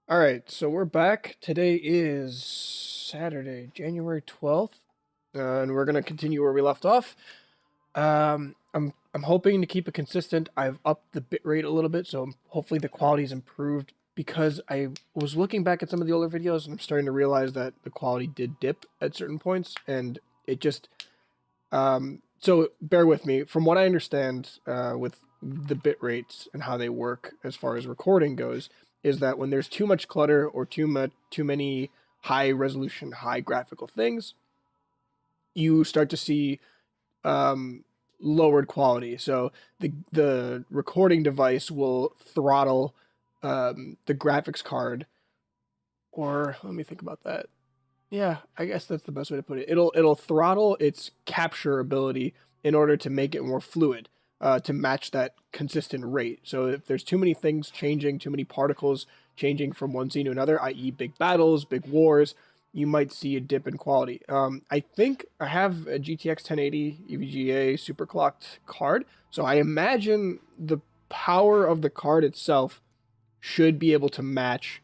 All right, so we're back. Today is Saturday, January 12th, and we're gonna continue where we left off. I'm hoping to keep it consistent. I've upped the bitrate a little bit, so hopefully the quality's improved because I was looking back at some of the older videos and I'm starting to realize that the quality did dip at certain points, and it just so bear with me. From what I understand, with the bit rates and how they work as far as recording goes, is that when there's too much clutter or too many high resolution, high graphical things, you start to see um, lowered quality. So the recording device will throttle the graphics card, or let me think about that. Yeah, I guess that's the best way to put it. It'll throttle its capture ability in order to make it more fluid, to match that consistent rate. So if there's too many things changing, too many particles changing from one scene to another, i.e., big battles, big wars, you might see a dip in quality. I think I have a GTX 1080 EVGA superclocked card, so I imagine the power of the card itself should be able to match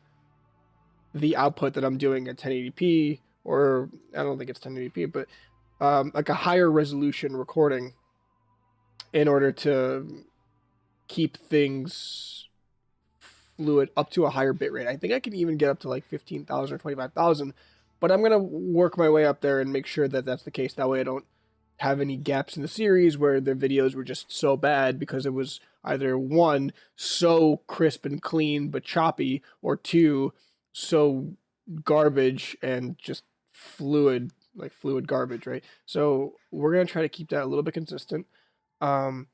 the output that I'm doing at 1080p, or I don't think it's 1080p, but like a higher resolution recording in order to keep things fluid up to a higher bitrate. I think I can even get up to like 15,000 or 25,000, but I'm going to work my way up there and make sure that that's the case. That way I don't have any gaps in the series where the videos were just so bad because it was either one, so crisp and clean but choppy, or two, so garbage and just fluid, like fluid garbage, right? So we're going to try to keep that a little bit consistent. Um,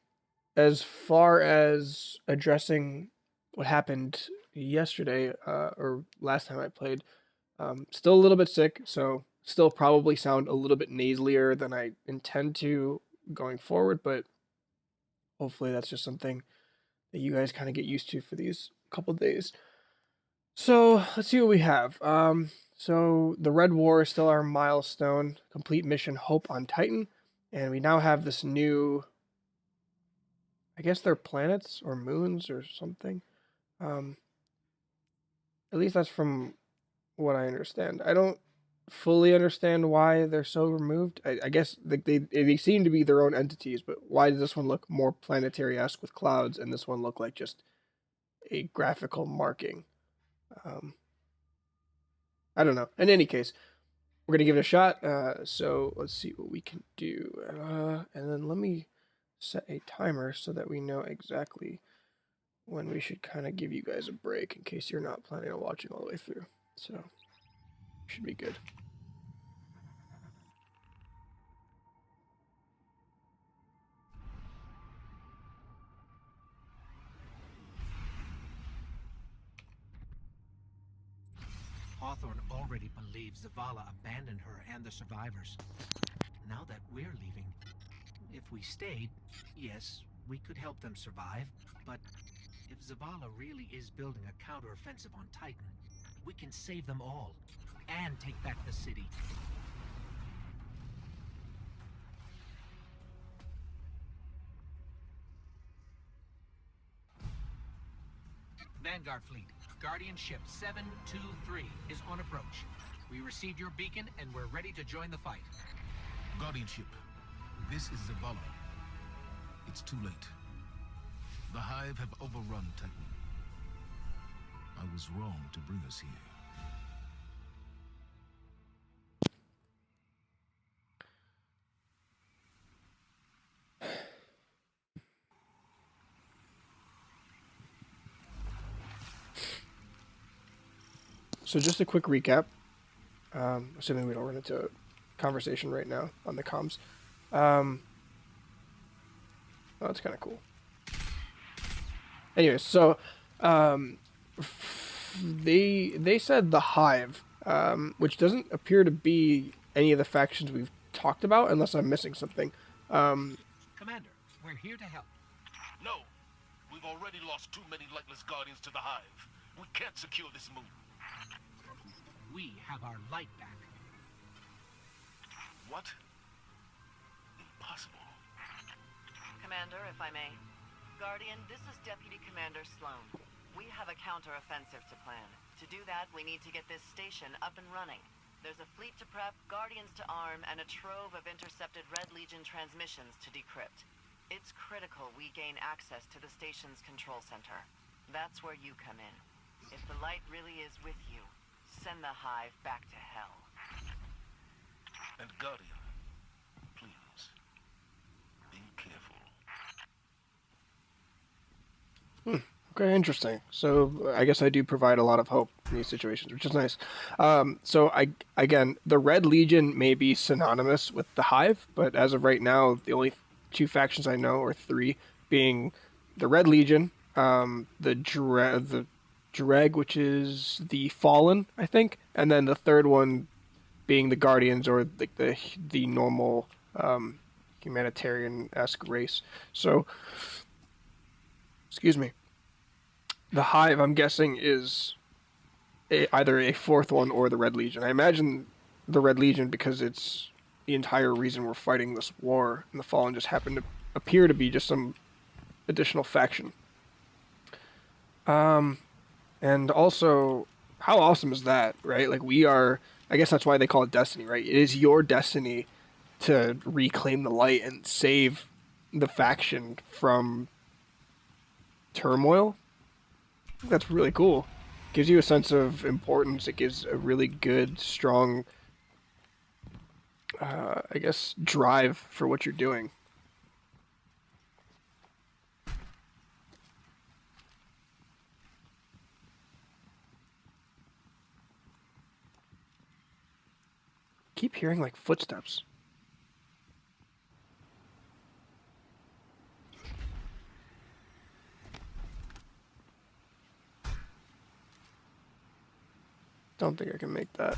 as far as addressing what happened yesterday, or last time I played, still a little bit sick, so still probably sound a little bit nasalier than I intend to going forward, but hopefully that's just something that you guys kind of get used to for these couple days. So let's see what we have. So the Red War is still our milestone. Complete mission Hope on Titan, and we now have this new. I guess they're planets or moons or something. Um, at least that's from what I understand. I don't fully understand why they're so removed. I guess they seem to be their own entities, but why does this one look more planetary-esque with clouds, and this one look like just a graphical marking? Um, I don't know. In any case, we're gonna give it a shot. So let's see what we can do, and then let me set a timer so that we know exactly when we should kind of give you guys a break in case you're not planning on watching all the way through. So should be good. Hawthorne already believes Zavala abandoned her and the survivors. Now that we're leaving, if we stayed, yes, we could help them survive, but if Zavala really is building a counteroffensive on Titan, we can save them all and take back the city. Vanguard Fleet, Guardian Ship 723 is on approach. We received your beacon and we're ready to join the fight. Guardian Ship, this is Zavala. It's too late. The Hive have overrun Titan. I was wrong to bring us here. So just a quick recap, assuming we don't run into a conversation right now on the comms. Oh, that's kind of cool. Anyways, so they said the Hive, which doesn't appear to be any of the factions we've talked about, unless I'm missing something. Commander, we're here to help. No, we've already lost too many lightless guardians to the Hive. We can't secure this moon. We have our light back. What? Impossible. Commander, if I may. Guardian, this is Deputy Commander Sloan. We have a counter-offensive to plan. To do that, we need to get this station up and running. There's a fleet to prep, guardians to arm, and a trove of intercepted Red Legion transmissions to decrypt. It's critical we gain access to the station's control center. That's where you come in. If the light really is with you, send the Hive back to hell. And Guardian, please, be careful. Okay, interesting. So I guess I do provide a lot of hope in these situations, which is nice. Again, the Red Legion may be synonymous with the Hive, but as of right now, the only two factions I know are three, being the Red Legion, the Dreg, which is the Fallen, I think, and then the third one being the Guardians, or like the normal humanitarian-esque race. So, excuse me. The Hive, I'm guessing, is either a fourth one or the Red Legion. I imagine the Red Legion because it's the entire reason we're fighting this war, and the Fallen just happened to appear to be just some additional faction. And also, how awesome is that, right? Like, we are, I guess that's why they call it destiny, right? It is your destiny to reclaim the light and save the faction from turmoil. That's really cool. Gives you a sense of importance. It gives a really good, strong, I guess, drive for what you're doing. Keep hearing like footsteps. Don't think I can make that.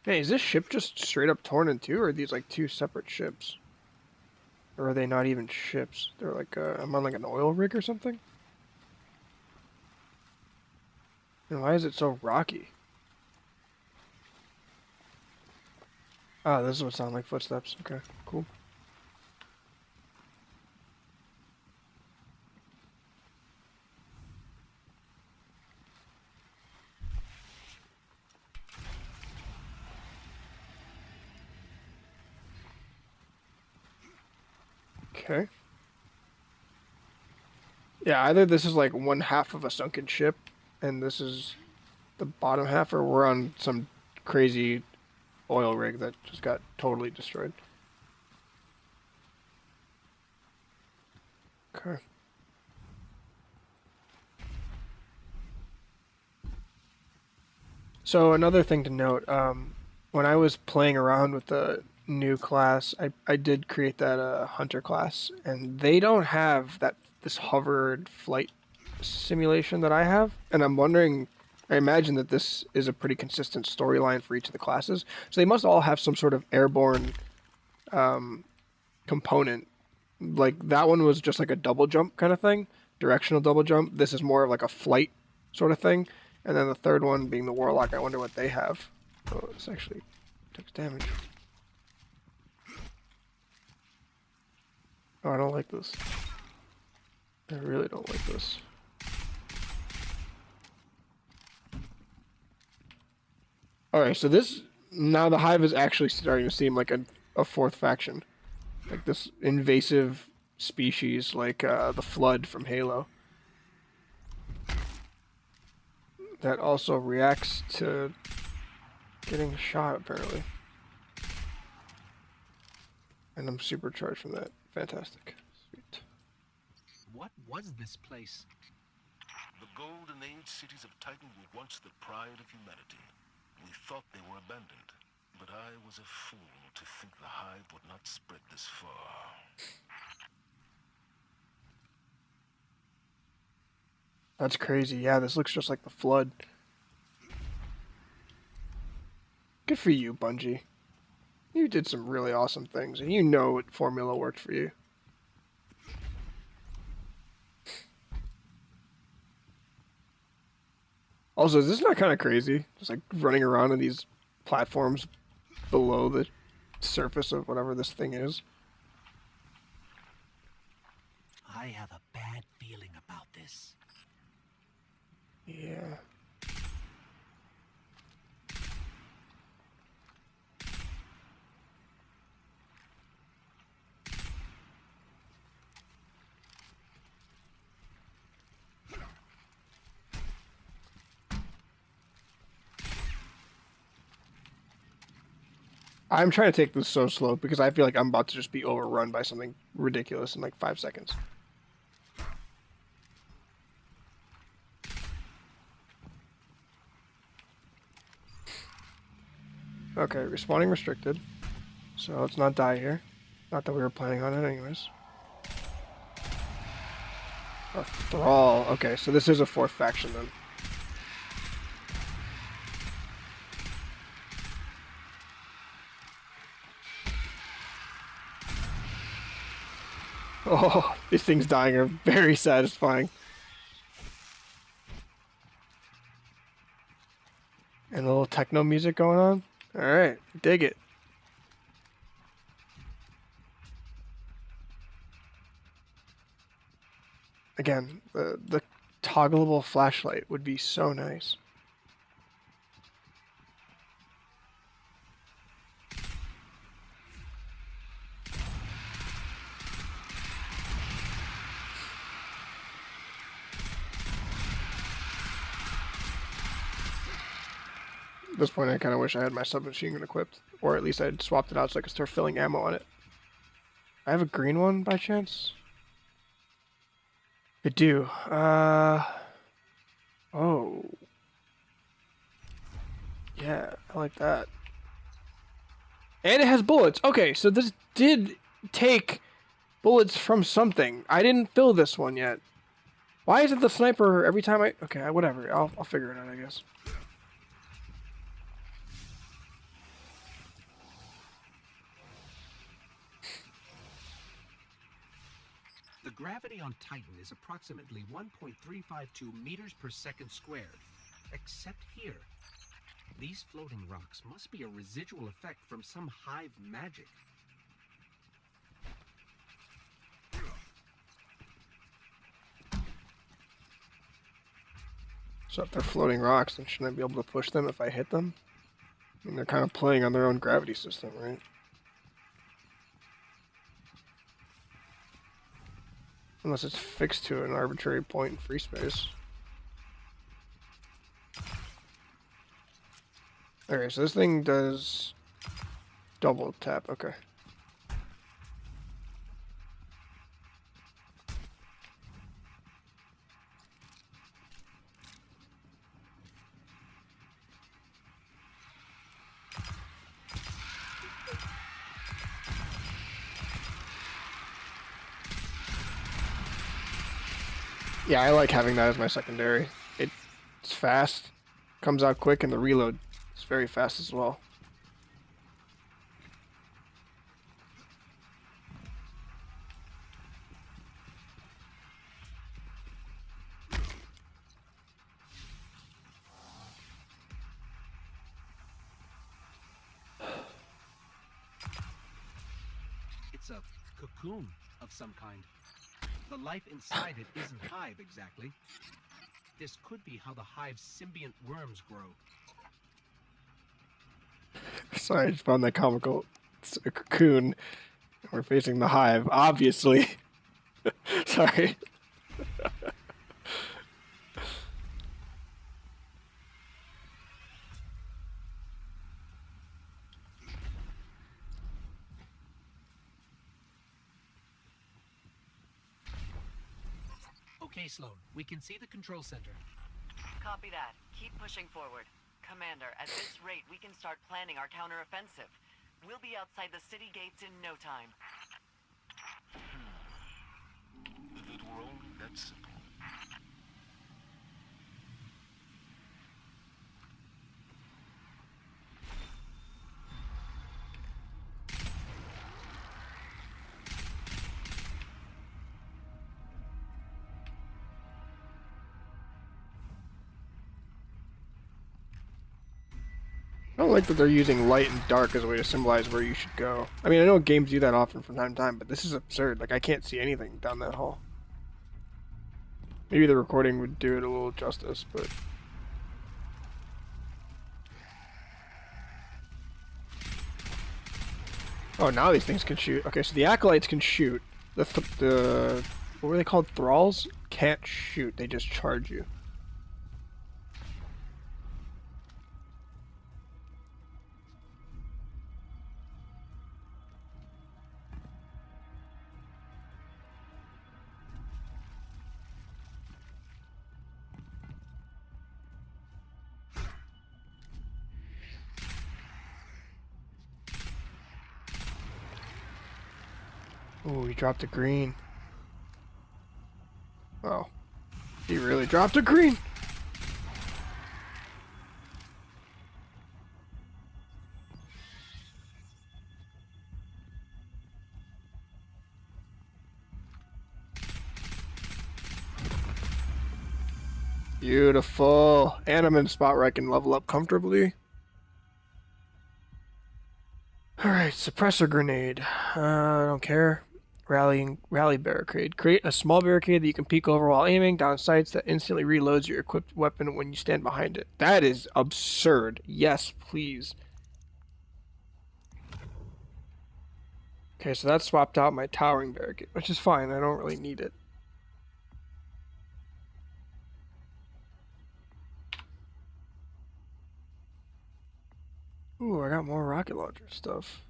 Hey, is this ship just straight up torn in two, or are these like two separate ships? Or are they not even ships? They're like, I'm on like an oil rig or something? And why is it so rocky? Ah, this is what sound like footsteps. Okay, cool. Okay. Yeah, either this is like one half of a sunken ship, and this is the bottom half, or we're on some crazy oil rig that just got totally destroyed. Okay. So another thing to note, when I was playing around with the new class, I did create that hunter class, and they don't have this hovered flight simulation that I have, and I'm wondering, I imagine that this is a pretty consistent storyline for each of the classes, so they must all have some sort of airborne component. Like, that one was just like a double jump kind of thing, directional double jump. This is more of like a flight sort of thing, and then the third one being the Warlock. I wonder what they have. Oh, this actually takes damage. Oh, I don't like this. I really don't like this. Alright, so this, now the Hive is actually starting to seem like a fourth faction. Like this invasive species, like the Flood from Halo. That also reacts to getting shot, apparently. And I'm supercharged from that. Fantastic. Sweet. What was this place? The golden age cities of Titan were once the pride of humanity. We thought they were abandoned, but I was a fool to think the Hive would not spread this far. That's crazy. Yeah, this looks just like the Flood. Good for you, Bungie. You did some really awesome things, and you know what formula worked for you. Also, is this not kind of crazy? Just like running around on these platforms below the surface of whatever this thing is. I have a bad feeling about this. Yeah. I'm trying to take this so slow because I feel like I'm about to just be overrun by something ridiculous in like 5 seconds. Okay, respawning restricted. So let's not die here. Not that we were planning on it anyways. A thrall. Okay, so this is a 4th faction then. Oh, these things dying are very satisfying. And a little techno music going on. Alright, dig it. Again, the toggleable flashlight would be so nice. At this point, I kind of wish I had my submachine gun equipped. Or at least I'd swapped it out so I could start filling ammo on it. I have a green one by chance? I do. Oh. Yeah, I like that. And it has bullets. Okay, so this did take bullets from something. I didn't fill this one yet. Why is it the sniper every time I... Okay, whatever. I'll figure it out, I guess. The gravity on Titan is approximately 1.352 meters per second squared. Except here. These floating rocks must be a residual effect from some hive magic. So if they're floating rocks, then shouldn't I be able to push them if I hit them? I mean, they're kind of playing on their own gravity system, right? Unless it's fixed to an arbitrary point in free space. Okay, so this thing does double tap, okay. Yeah, I like having that as my secondary. It's fast, comes out quick, and the reload is very fast as well. It's a cocoon of some kind. The life inside it isn't hive exactly. This could be how the hive's symbiont worms grow. Sorry, I just found that comical. It's a cocoon. We're facing the hive, obviously. Sorry. Okay, Sloan, we can see the control center. Copy that. Keep pushing forward. Commander, at this rate, we can start planning our counteroffensive. We'll be outside the city gates in no time. If it were only that simple. don't like that they're using light and dark as a way to symbolize where you should go. I mean, I know games do that often from time to time, but this is absurd. Like, I can't see anything down that hall. Maybe the recording would do it a little justice, but... Oh, now these things can shoot. Okay, so the acolytes can shoot. The what were they called? Thralls? Can't shoot. They just charge you. Oh, he dropped a green. Oh. He really dropped a green! Beautiful. And I'm in a spot where I can level up comfortably. Alright, suppressor grenade. I don't care. Rally barricade. Create a small barricade that you can peek over while aiming down sights that instantly reloads your equipped weapon when you stand behind it. That is absurd. Yes, please. Okay, so that swapped out my towering barricade, which is fine. I don't really need it. Ooh, I got more rocket launcher stuff.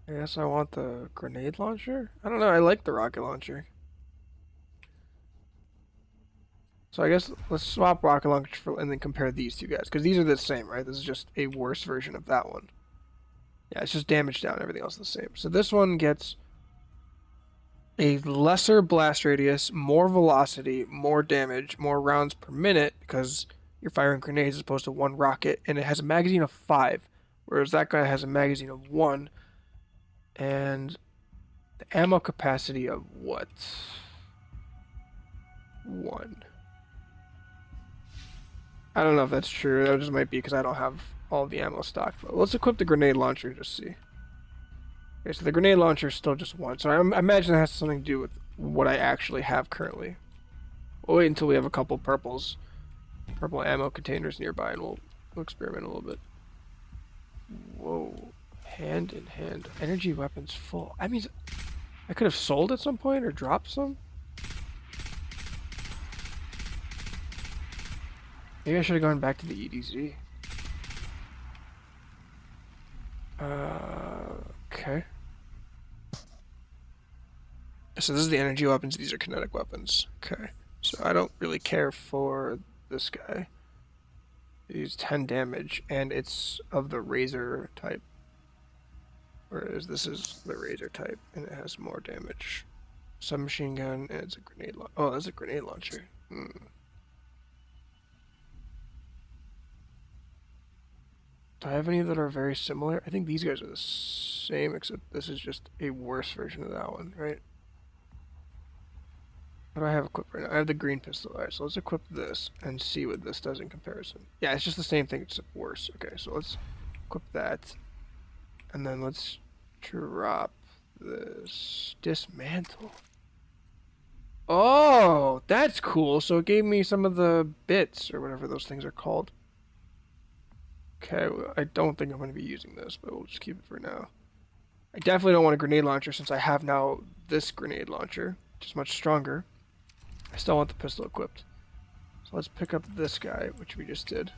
I guess I want the grenade launcher? I don't know, I like the rocket launcher. So I guess let's swap rocket launcher for, and then compare these two guys. Because these are the same, right? This is just a worse version of that one. Yeah, it's just damage down, everything else is the same. So this one gets a lesser blast radius, more velocity, more damage, more rounds per minute, because you're firing grenades as opposed to one rocket, and it has a magazine of 5, whereas that guy has a magazine of 1. And the ammo capacity of what? 1. I don't know if that's true. That just might be because I don't have all the ammo stocked. But let's equip the grenade launcher to see. Okay, so the grenade launcher is still just 1. So I imagine it has something to do with what I actually have currently. We'll wait until we have a couple purple ammo containers nearby, and we'll experiment a little bit. Whoa. Hand in hand. Energy weapons full. I mean, I could have sold at some point or dropped some. Maybe I should have gone back to the EDZ. Okay. So this is the energy weapons. These are kinetic weapons. Okay. So I don't really care for this guy. He's 10 damage, and it's of the razor type. Whereas this is the razor type, and it has more damage. Submachine gun, and it's a grenade launcher. Oh, that's a grenade launcher. Do I have any that are very similar? I think these guys are the same, except this is just a worse version of that one, right? What do I have equipped right now? I have the green pistol. Alright, so let's equip this and see what this does in comparison. Yeah, it's just the same thing, except worse. Okay, so let's equip that. And then let's drop this. Dismantle. Oh, that's cool. So it gave me some of the bits, or whatever those things are called. Okay, well, I don't think I'm going to be using this, but we'll just keep it for now. I definitely don't want a grenade launcher since I have now this grenade launcher, which is much stronger. I still want the pistol equipped. So let's pick up this guy, which we just did.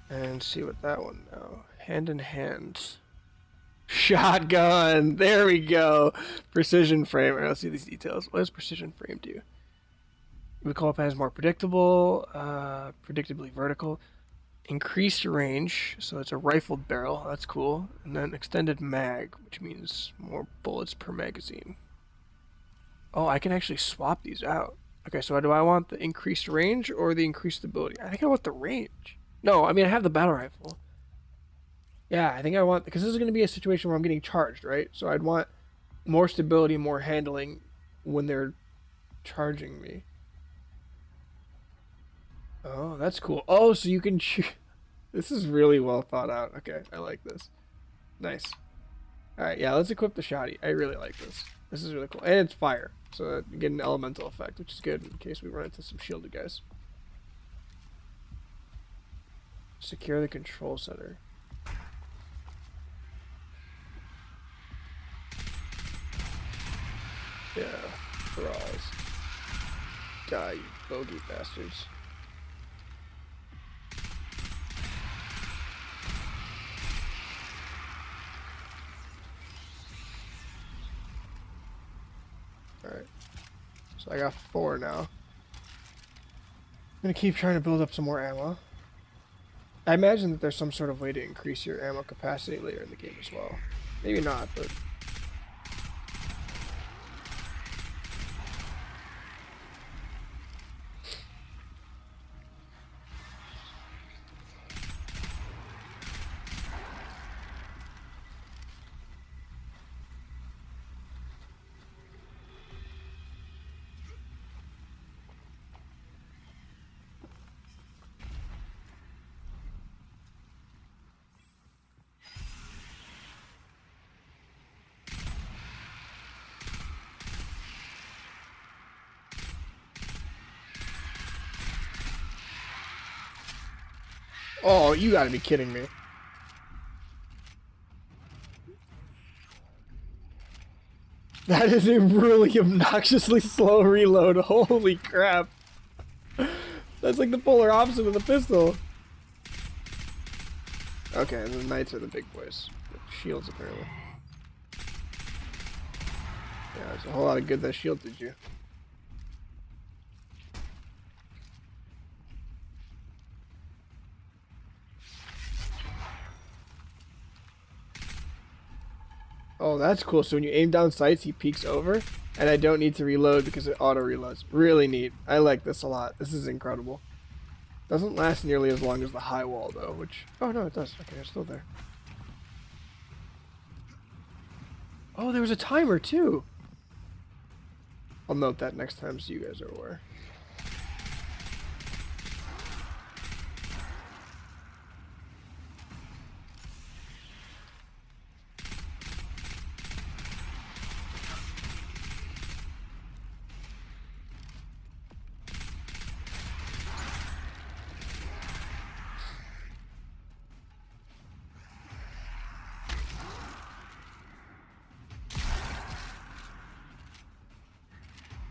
And see what that one now. Hand in hand. Shotgun! There we go! Precision frame. Alright, let's see these details. What does precision frame do? We call it as more predictable, predictably vertical. Increased range, so it's a rifled barrel, that's cool. And then extended mag, which means more bullets per magazine. Oh, I can actually swap these out. Okay, so do I want the increased range or the increased stability? I think I want the range. No, I mean, I have the battle rifle. Yeah, I think I want, because this is going to be a situation where I'm getting charged, right? So I'd want more stability, more handling when they're charging me. Oh, that's cool. Oh, so you can choose. This is really well thought out. Okay, I like this. Nice. All right, yeah, let's equip the shoddy. I really like this. This is really cool, and it's fire, so you get an elemental effect, which is good in case we run into some shielded guys. Secure the control center. Yeah, thralls. Die, you bogey bastards. Alright. So I got 4 now. I'm gonna keep trying to build up some more ammo. I imagine that there's some sort of way to increase your ammo capacity later in the game as well. Maybe not, but... Oh, you gotta be kidding me. That is a really obnoxiously slow reload. Holy crap. That's like the polar opposite of the pistol. Okay, the knights are the big boys. The shields, apparently. Yeah, there's a whole lot of good that shield did you. Oh, that's cool. So when you aim down sights, he peeks over, and I don't need to reload because it auto reloads. Really neat. I like this a lot. This is incredible. Doesn't last nearly as long as the high wall, though, which... Oh, no, it does. Okay, it's still there. Oh, there was a timer, too. I'll note that next time so you guys are aware.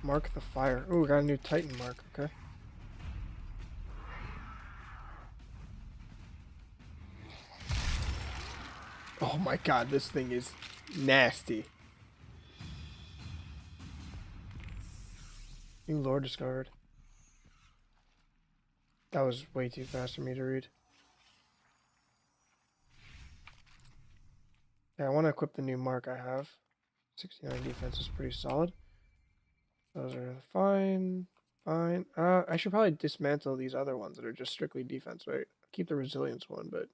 Mark the fire. Ooh, we got a new Titan mark. Okay. Oh my god, this thing is nasty. New lore discovered. That was way too fast for me to read. Yeah, I want to equip the new mark I have. 69 defense is pretty solid. Those are fine. Fine. I should probably dismantle these other ones that are just strictly defense, right? Keep the resilience one, but...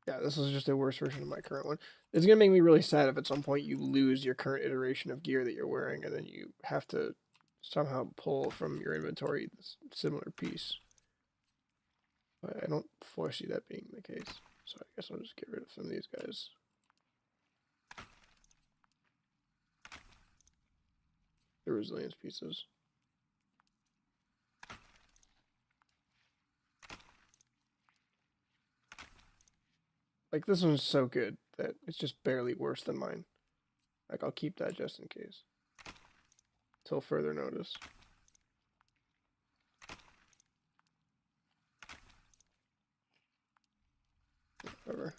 Yeah, this is just a worse version of my current one. It's going to make me really sad if at some point you lose your current iteration of gear that you're wearing and then you have to somehow pull from your inventory this similar piece. But I don't foresee that being the case. So I guess I'll just get rid of some of these guys. The resilience pieces. Like, this one's so good that it's just barely worse than mine. Like, I'll keep that just in case. Till further notice. Whatever.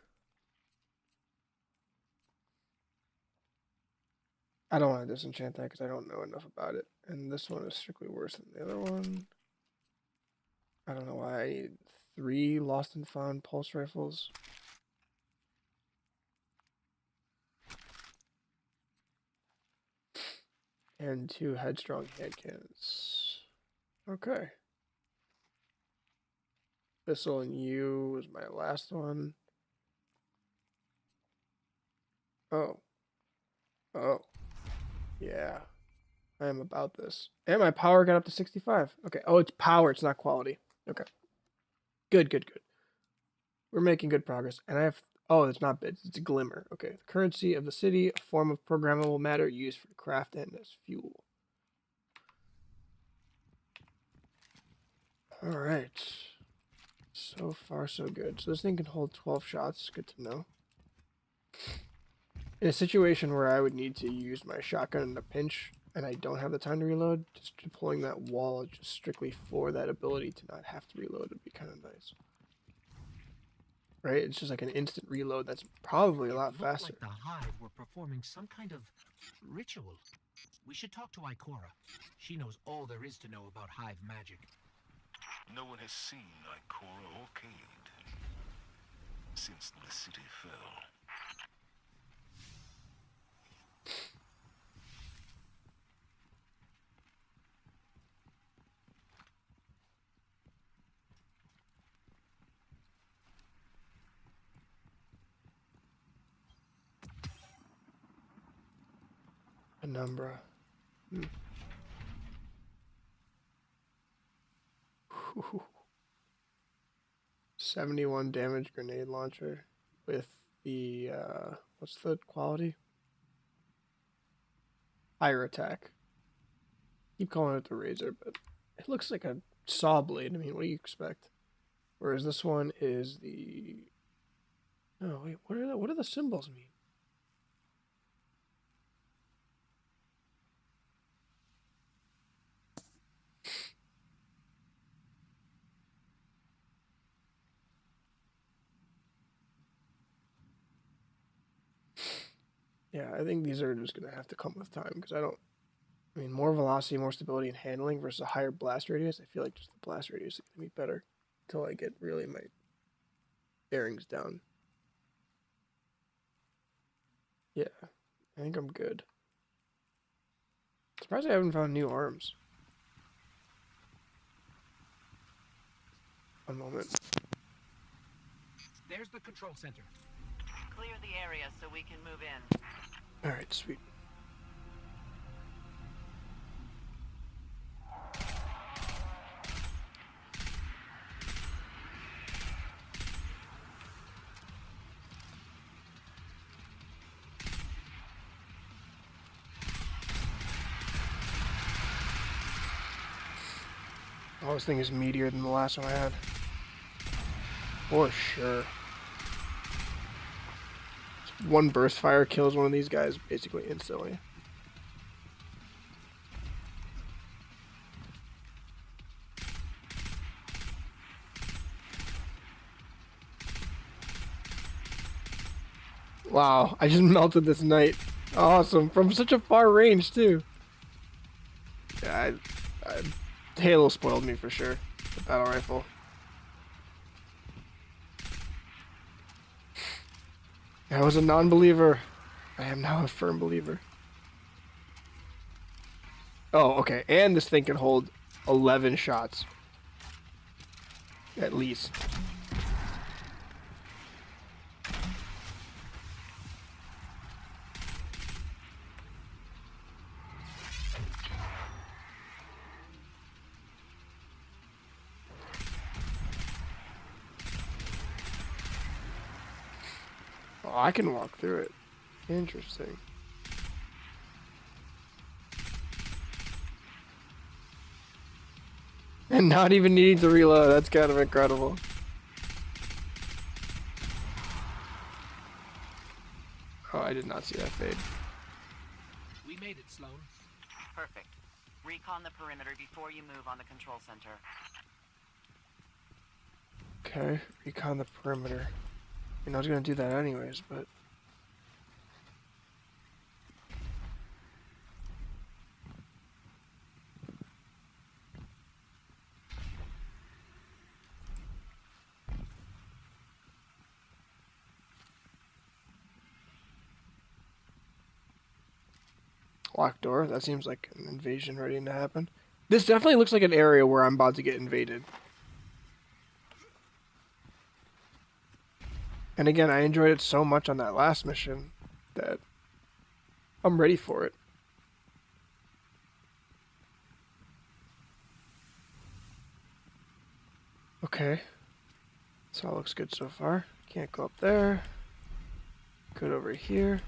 I don't want to disenchant that because I don't know enough about it. And this one is strictly worse than the other one. I don't know why I need 3 lost and found pulse rifles. And 2 headstrong head cannons. Okay. Thistle and you was my last one. Oh. Oh. Yeah. I am about this. And my power got up to 65. Okay. Oh, it's power. It's not quality. Okay. Good, good, good. We're making good progress. And I have... Oh, it's not bits. It's a glimmer. Okay. The currency of the city, a form of programmable matter used for craft and as fuel. Alright. So far, so good. So this thing can hold 12 shots. Good to know. In a situation where I would need to use my shotgun in a pinch, and I don't have the time to reload, just deploying that wall just strictly for that ability to not have to reload would be kind of nice. Right? It's just like an instant reload that's probably a lot faster. Like the Hive were performing some kind of ritual. We should talk to Ikora. She knows all there is to know about Hive magic. No one has seen Ikora or Cade since the city fell. Penumbra. 71 damage grenade launcher with the what's the quality? Higher attack. Keep calling it the razor, but it looks like a saw blade. I mean, what do you expect? Whereas this one is the... Oh wait, what do the symbols mean? Yeah, I think these are just going to have to come with time, because I mean, more velocity, more stability, and handling versus a higher blast radius. I feel like just the blast radius is going to be better until I get really my bearings down. Yeah, I think I'm good. Surprised I haven't found new arms. One moment. There's the control center. Clear the area so we can move in. Alright, sweet. Oh, this thing is meatier than the last one I had. For sure. One burst fire kills one of these guys basically instantly. Wow, I just melted this knight. Awesome, from such a far range too. Yeah, Halo spoiled me for sure. The battle rifle. I was a non-believer. I am now a firm believer. Oh, okay. And this thing can hold 11 shots. At least. Oh, I can walk through it. Interesting. And not even needing to reload. That's kind of incredible. Oh, I did not see that fade. We made it, Sloan. Perfect. Recon the perimeter before you move on the control center. Okay, recon the perimeter. I was gonna do that anyways, but... Locked door. That seems like an invasion ready to happen. This definitely looks like an area where I'm about to get invaded. And again, I enjoyed it so much on that last mission that I'm ready for it. Okay. This all looks good so far. Can't go up there. Good over here.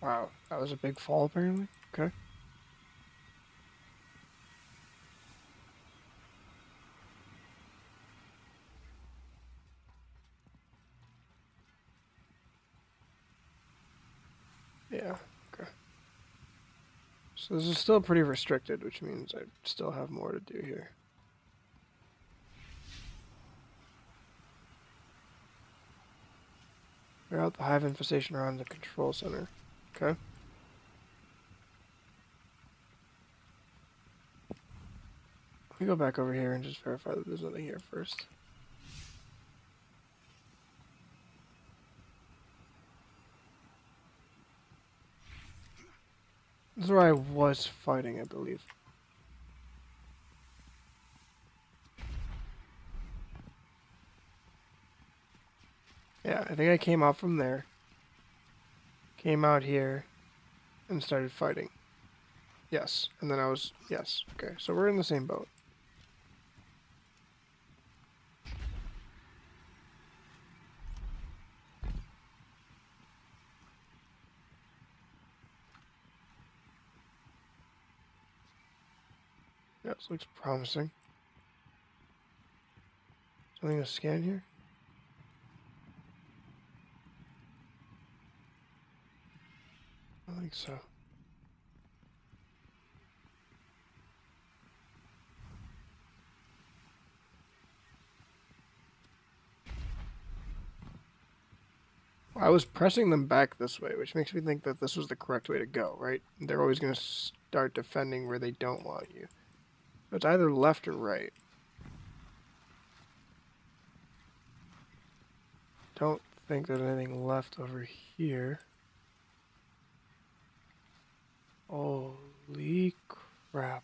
Wow, that was a big fall apparently. Okay. Yeah, okay. So this is still pretty restricted, which means I still have more to do here. Clear out the hive infestation around the control center. Okay. Let me go back over here and just verify that there's nothing here first. This is where I was fighting, I believe. Yeah, I think I came out from there. Came out here and started fighting. Yes, and then I was... Yes, okay. So we're in the same boat. Yeah, this looks promising. Something to scan here? I think so. I was pressing them back this way, which makes me think that this was the correct way to go, right? They're always going to start defending where they don't want you. So it's either left or right. Don't think there's anything left over here. Holy crap.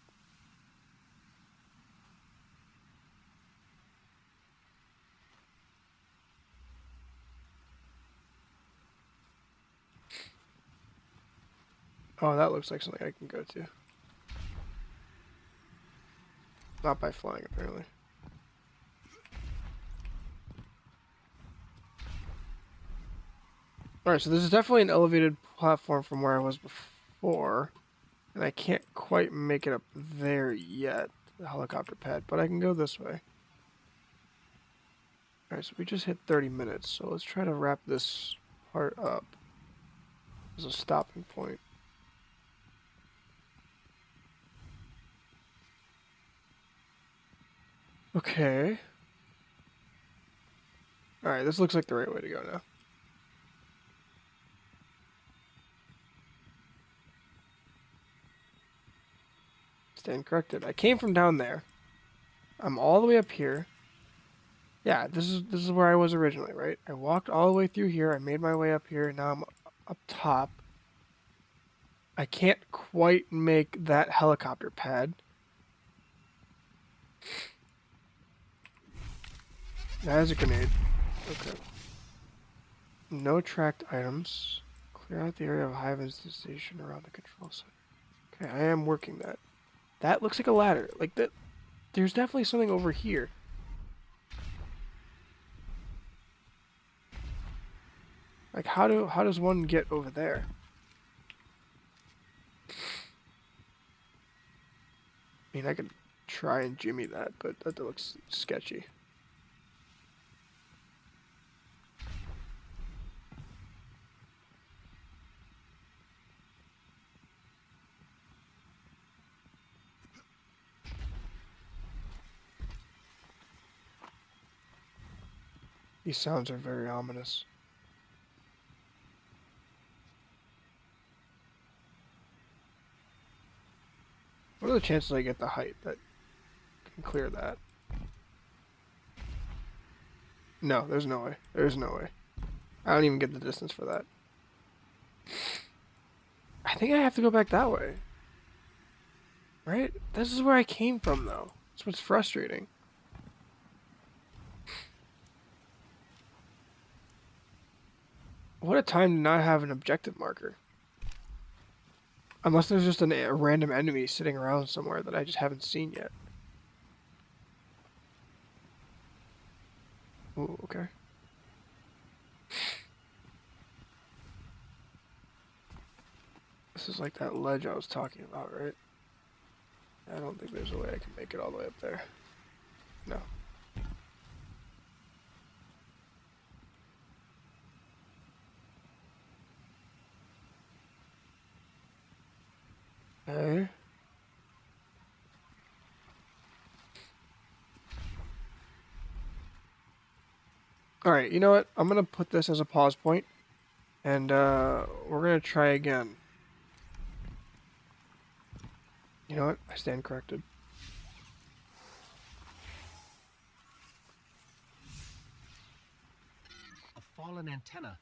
Oh, that looks like something I can go to. Not by flying, apparently. Alright, so this is definitely an elevated platform from where I was before. And I can't quite make it up there yet, the helicopter pad, but I can go this way. Alright, so we just hit 30 minutes, so let's try to wrap this part up as a stopping point. Okay. Alright, this looks like the right way to go now. Stand corrected. I came from down there. I'm all the way up here. Yeah, this is where I was originally, right? I walked all the way through here. I made my way up here. Now I'm up top. I can't quite make that helicopter pad. That is a grenade. Okay. No tracked items. Clear out the area of hive infestation around the control center. Okay, I am working that. That looks like a ladder. Like that. There's definitely something over here. Like how does one get over there? I mean, I could try and jimmy that, but that looks sketchy. These sounds are very ominous. What are the chances I get the height that can clear that? No, there's no way. There's no way. I don't even get the distance for that. I think I have to go back that way. Right? This is where I came from, though. That's what's frustrating. What a time to not have an objective marker. Unless there's just a random enemy sitting around somewhere that I just haven't seen yet. Ooh, okay. This is like that ledge I was talking about, right? I don't think there's a way I can make it all the way up there. No. Okay. Alright, you know what? I'm gonna put this as a pause point, and we're gonna try again. You know what? I stand corrected. A fallen antenna.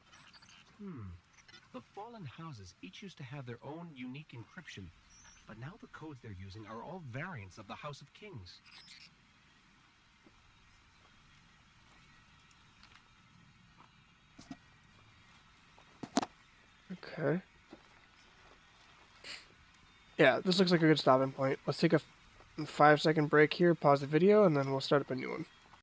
The fallen houses each used to have their own unique encryption, but now the codes they're using are all variants of the House of Kings. Okay. Yeah, this looks like a good stopping point. Let's take a 5-second break here, pause the video, and then we'll start up a new one.